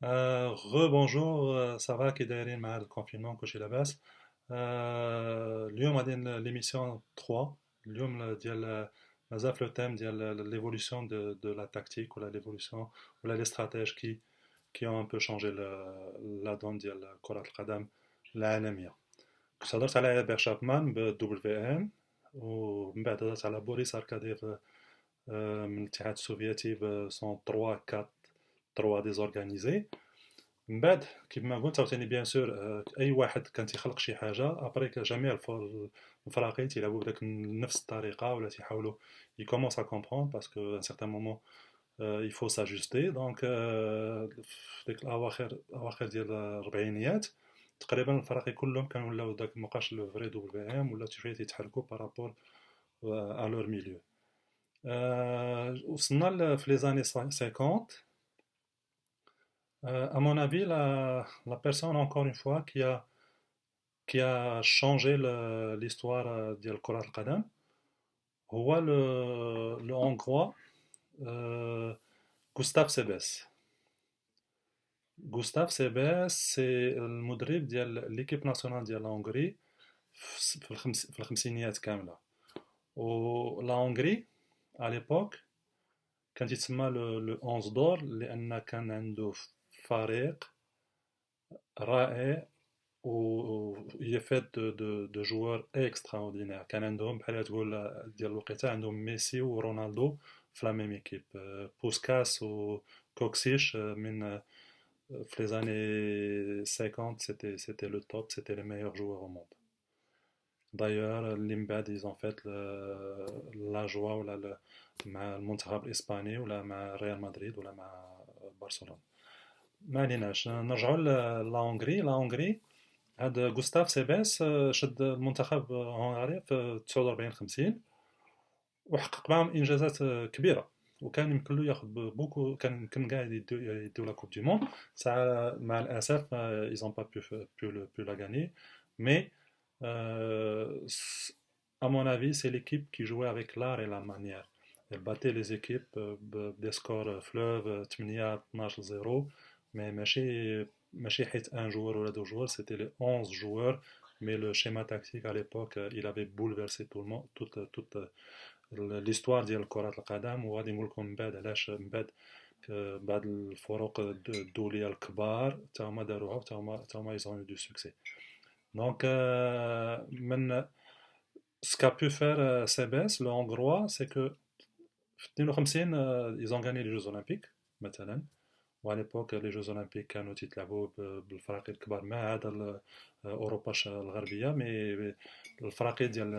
Rebonjour, ça va كي دايرين مع الكونفينمون كلشي لاباس. اليوم غادي l'émission 3. اليوم ديال مازال في لو تيم ديال l'évolution de la tactique ou l'évolution ou les stratèges qui ont un peu changé la donne ديال كرة القدم العالمية. كنت هضرت على بير شابمان بالدبل في ام، ومن بعد هضرت على بوريس اركاديف من الاتحاد السوفيتي ب son 3 4 3 désorganisé. من بعد كيف ما قلت عاوتاني بيان سور، اي واحد كان تيخلق شي حاجه ابري جميع الفراقي تيلعبوا بنفس نفس الطريقه ولا تيحاولوا يكومونس ا كومبروند باسكو ان سيغتان مومون il faut s'ajuster. دونك في ديك الاواخر ديال الاربعينيات تقريبا الفراقي كلهم كانوا ولاو داك مابقاش لو فري دبل في ام، ولا شويه تيتحركوا بارابور ا لور ميليو. وصلنا في لي زاني 50. À mon avis, la personne, encore une fois, qui a changé l'histoire de Korat al-Qadam, هو le Hongrois Gustav Sebes. Gustav Sebes, c'est المدرب ديال l'équipe nationale ديال la Hongrie في الخمسينيات كاملة. ولا هونغري à l'époque كان يتسمى le 11 d'or لأن كان عنده فريق رائع وهي فات دو جوار اكستراوردينير. كان عندهم بحال تقول ديال الوقيته عندهم ميسي ورونالدو في لا ميم ايكيب، بوسكاس وكوكسيش من في لي زاني 50. سيتي لو توب، سيتي لي ميور جوار او موند. دايوغ اللي من بعد ايزون فات لا جوا ولا مع المنتخب الاسباني ولا مع ريال مدريد ولا مع برشلونه. ما عليناش، نرجعوا لا هونغري. هاد غوستاف سيباس شد المنتخب الهنغاري في 49 50 وحقق معهم انجازات كبيره، وكان يمكن له ياخذ بوكو، كان يمكن كاع يديو لا كوب دي موند. ساعه مع الاسف ايزون با بو لا غاني. مي à mon avis, c'est l'équipe qui jouait avec l'art et la manière. Elle battait les équipes des scores fleuve 8 12-0. Mais ماشي حيت un joueur ou deux joueurs, c'était les 11 joueurs. Mais le schéma tactique à l'époque, il avait bouleversé tout le monde, toute l'histoire ديال كرة القدم. وغادي نقول لكم من بعد علاش من بعد بعد الفروق الدولية الكبار تا هما داروها، تا هما ils ont eu du succès. Donc من ce qu'a pu faire CBS, le hongrois, c'est que في 52 ils ont gagné les Jeux Olympiques مثلا. وعلى l'époque les Jeux Olympiques كانوا تيتلعبوا بالفرق الكبار مع هذا اوروبا الغربيه. مي الفرق ديال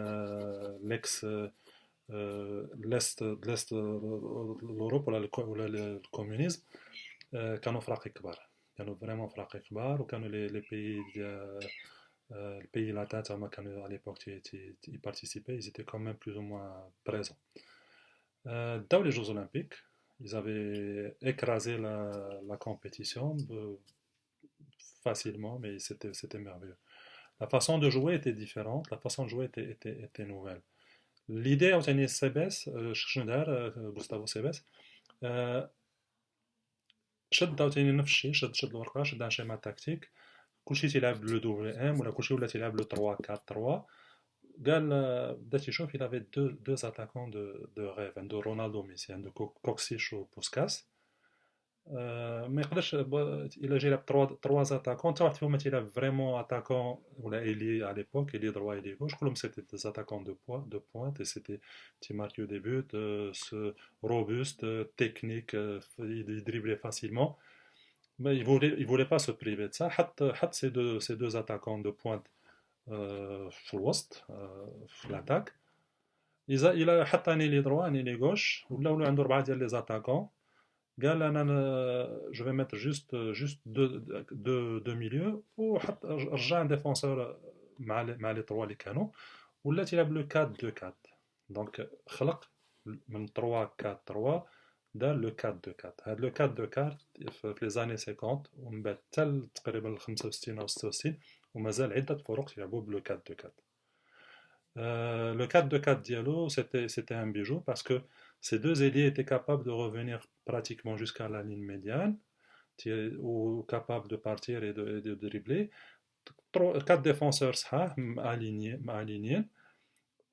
ليكس ليست الاوروب ولا الكومونيزم كانوا فرق كبار، كانوا فريمون فرق كبار. وكانوا لي بيي ديال البيي لاتان تاعما كانوا على l'époque y participaient, ils étaient quand même plus ou moins présents. Dans les Jeux Olympiques, ils avaient écrasé la compétition facilement, mais c'était merveilleux. La façon de jouer était différente, la façon de jouer était nouvelle. L'idée عاوتاني سيباس شنو دار غوستافو سيباس، شد عاوتاني نفس الشيء، شد الورقه، شد ان شيما تاكتيك. كلشي تيلعب بلو دوبل ام ولا كلشي ولا تيلعب لو 3 4 3. قال بدا تيشوف il avait deux attaquants de rêve، عنده رونالدو ميسي، عنده كوكسيش وبوسكاس. ما يقدرش الا جا يلعب 3 اتاكون حتى واحد فيهم ما تيلعب فريمون اتاكون ولا ايلي على ليبوك، ايلي دروا ايلي غوش، كلهم سيتي دي اتاكون دو بوينت اي سيتي تي ماركيو دي بوت روبوست تكنيك يدريبلي فاسيلمون. Mais il voulait pas se priver de ça. حط ces deux attaquants de pointe في الوسط في l'attaque. إذا حط اني لي دروا اني لي غوش ولاو عنده 4 ديال لي زاتاكون. قال انا جو في ميتر جوست دو ميليو، وحط رجع ان ديفونسور مع لي 3 اللي كانوا، ولا تيلعب لو 4 2 4. دونك خلق من 3 4 3 دار لو 4 2 4. هاد لو 4 2 4 في لي زاني 50 ومن بعد حتى تقريبا 65 او 66 ومازال عده فرق تيلعبوا بلو 4 2 4. Le 4-2-4 Diallo, c'était un bijou parce que ces deux ailiers étaient capables de revenir pratiquement jusqu'à la ligne médiane. ou capable de partir et de dribbler. Quatre défenseurs alignés.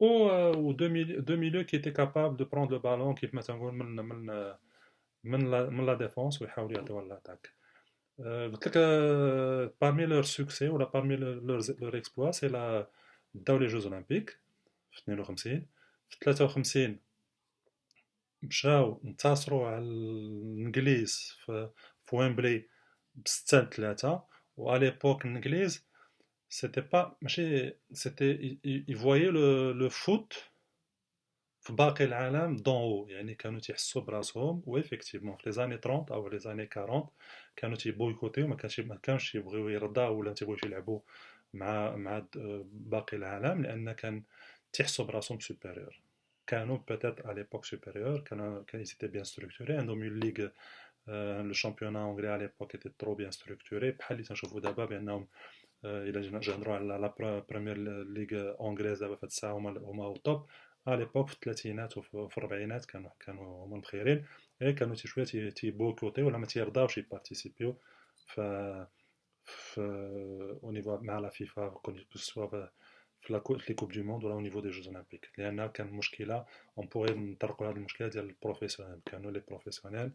Ou deux milieux qui étaient capables de prendre le ballon, qui mettent un goal من la défense ويحاولوا يعطيوها l'attaque. قلت لك parmi leurs succès ou parmi leurs exploits c'est داو les Jeux Olympiques في 52 في 53 مشاو انتصروا على الانجليز في ويمبلي ب6-3 وà l'époque الانجليز c'était pas ماشي c'était ils voyaient le foot في باقي العالم دون هو يعني كانوا تيحسوا براسهم وإفكتيفمون في لي زاني 30 او لي زاني 40 كانوا تيبويكوتيو ما كانش يبغيو يرضاو ولا تيبغيوش يلعبوا مع باقي العالم لان كان تيحسوا براسهم سوبيريور كانوا بيتيت à l'époque supérieure كانوا ils étaient bien structurés عندهم une ligue le championnat anglais à l'époque était trop bien structuré بحال اللي تنشوفوا دابا بانهم الى جينا نهضروا على لا بريمير ليغ انجليز دابا في هاد الساعه هما او توب à l'époque في الثلاثينات وفي الربعينات كانوا هما المخيرين كانوا شويه تيبوكوتي ولا ما تيرضاوش يبارتيسيبيو ف au niveau مع لا فيفا سوا في لي كوب دو موند ولا au niveau des Jeux Olympiques لان كان مشكله اون بوغي نطرقوا لهاد المشكله ديال البروفيسيونيل كانوا لي بروفيسيونيل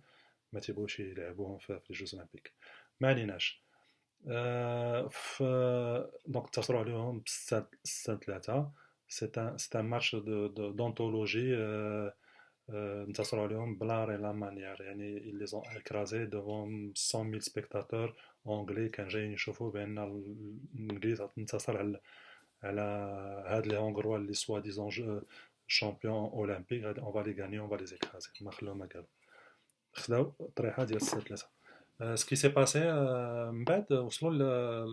ما تيبغوش يلعبوهم في لي Jeux Olympiques ما عليناش دونك انتصروا عليهم ب6-3 c'est un match d'anthologie انتصروا عليهم بلا لا مانيير يعني ils les ont écrasés devant 100 000 spectateurs anglais كان جايين يشوفوا بان الانجليز تنتصر على هاد لي هونغروا اللي سوا ديزون شامبيون اولمبيك on va les gagner on va les écraser ما خلاو ما قالوا خداو الطريحه ديال 6-3 ce qui s'est passé من بعد وصلوا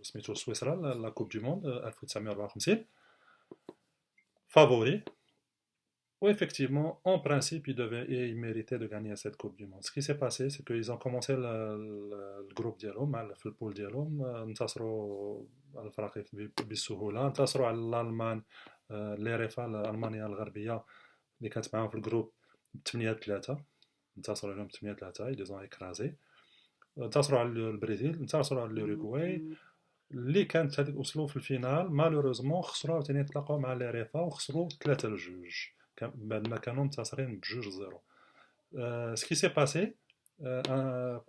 سميتو سويسرا لا كوب دو موند 1954 favori. Oui, effectivement, en principe, ils méritaient de gagner cette Coupe du Monde. Ce qui s'est passé, c'est qu'ils ont commencé le groupe ديالهم في البول ديالهم انتصروا على الفرق بسهولة انتصروا على الألمان ليريفا ألمانيا الغربية اللي كانت معاهم في الجروب 8-3 انتصروا عليهم 8-3 ils les ont écrasés انتصروا على البرازيل انتصروا على الأوروغواي اللي كانت هذيك وصلوا في الفينال مالوروزمون خسروا عاوتاني تلاقاو مع ليريفا وخسروا 3-2 بعد ما كانوا منتصرين ب2-0 ce qui s'est passé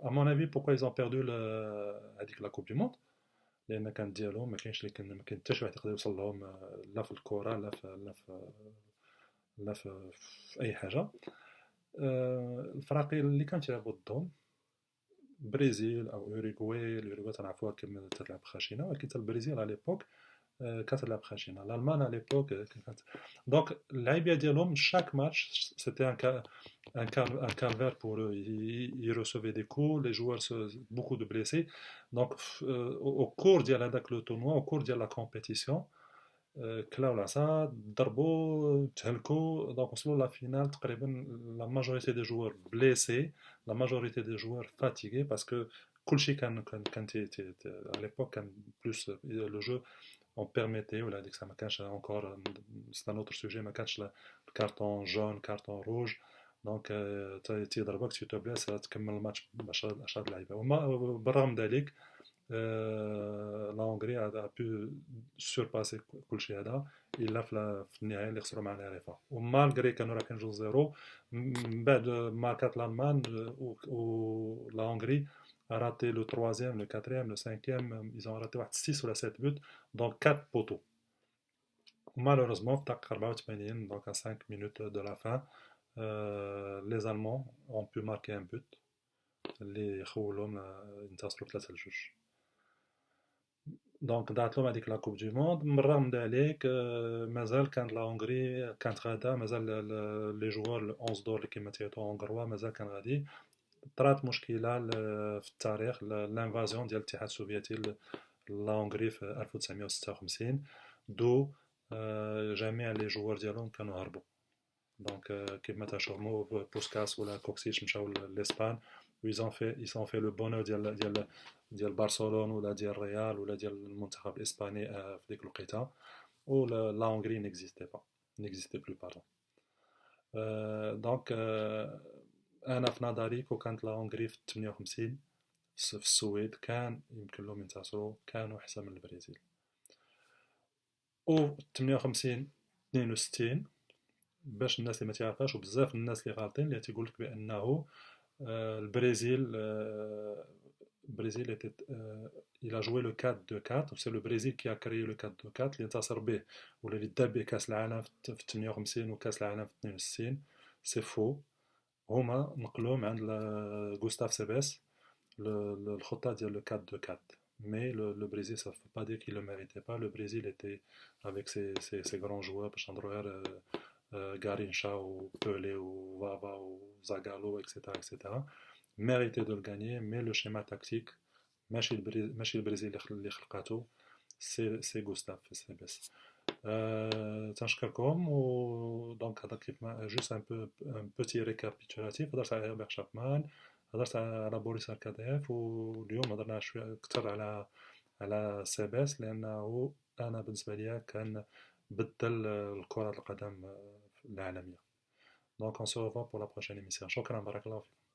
à mon avis pourquoi ils ont perdu هذيك لا كوب دو موند لان كان ديالهم ما كاينش اللي ما كاين حتى شي واحد يقدر يوصل لهم لا في الكره لا في اي حاجه الفرق اللي كانت تلعبوا ضدهم برازيل او اوروغواي الاوروغواي تنعرفوها كما تلعب خشنه ولكن البرازيل على ليبوك كانت تلعب خشنه الالمان على ليبوك كانت دونك اللعيبه ديالهم شاك ماتش سيتي un calvaire pour eux. Ils recevaient des coups, les joueurs, beaucoup de blessés. Donc, au cours de le tournoi, au cours de la compétition, كلاو العصا ضربوا تهلكوا دونك وصلوا لا فينال تقريبا لا ماجوريتي دي جوار بليسي لا ماجوريتي دي جوار فاتيغي باسكو كلشي كان على ليبوك كان بلوس لو جو اون بيرميتي ولا هذيك الساعه ما كانش انكور سي ان اوتر سوجي ما كانش الكارطون جون كارطون روج دونك تيضربك تي تو بلاس تكمل الماتش ب 10 لعيبه وما بالرغم ذلك لا هونغري a pu surpasser كلشي هذا الا في النهايه اللي خسروا مع العرفه ومالغري كانوا راه كنجو زيرو من بعد ماركات الالمان و لا هونغري a raté le troisième, le quatrième, le cinquième, ils ont raté 6 ou 7 buts, donc 4 poteaux. Malheureusement, tac 84, donc à 5 minutes de la fin, les Allemands ont pu marquer un but. اللي خولهم انتصروا 3-2 دونك ضاعت لهم هذيك لا كوب دو موند من رغم ذلك مازال كانت لا هونغري كانت غادا مازال لي جوار 11 دور اللي كيما تيعطوا هونغروا مازال كان غادي طرات مشكله في التاريخ الانفازيون ديال الاتحاد السوفيتي لا هونغري في 1956 دو جميع لي جوار ديالهم كانوا هربوا دونك كيما تشوفوا بوسكاس ولا كوكسيش مشاو لاسبان ils ont fait le bonheur ديال برشلونة ولا ديال الريال ولا ديال المنتخب الاسباني في ديك الوقيته و لا هونغري n'existait plus pardon donc انا في نظري كون كانت لا هونغري في 58 في السويد كان يمكن لهم ينتصروا، كانوا احسن من البرازيل. و 58 62 باش الناس اللي ما تعرفهاش وبزاف الناس اللي غالطين اللي تيقول لك بانه البرازيل البرازيل il a joué le 4-2-4 c'est le Brésil qui a créé le 4-2-4 اللي انتصر به ولا اللي دا به كاس العالم في 58 وكاس العالم في 62. سي فو، هما نقلوه من عند غوستاف سيباس الخطة ديال le 4-2-4. Mais le Brésil, ça ne veut pas dire qu'il ne le méritait pas. Le Brésil était, avec ses grands joueurs, Chandroer, Garincha, ou Pelé, ou Vava, ou Zagallo, etc., méritait de le gagner. Mais le schéma tactique, ماشي البرازيل اللي خلقاتو، سي غوستاف سيباس. تنشكركم. و دونك هذا كيف ما جوست ان بوتي ريكابيتولاتيف. هضرت على هيربert شابمان، هضرت على بوريس أركاديف، واليوم هضرنا شوية أكثر على سيباس، لأنه أنا بالنسبة لي كان بدل الكرة القدم العالمية. دونك on se revoit pour la prochaine émission. شكرا، بارك الله فيك.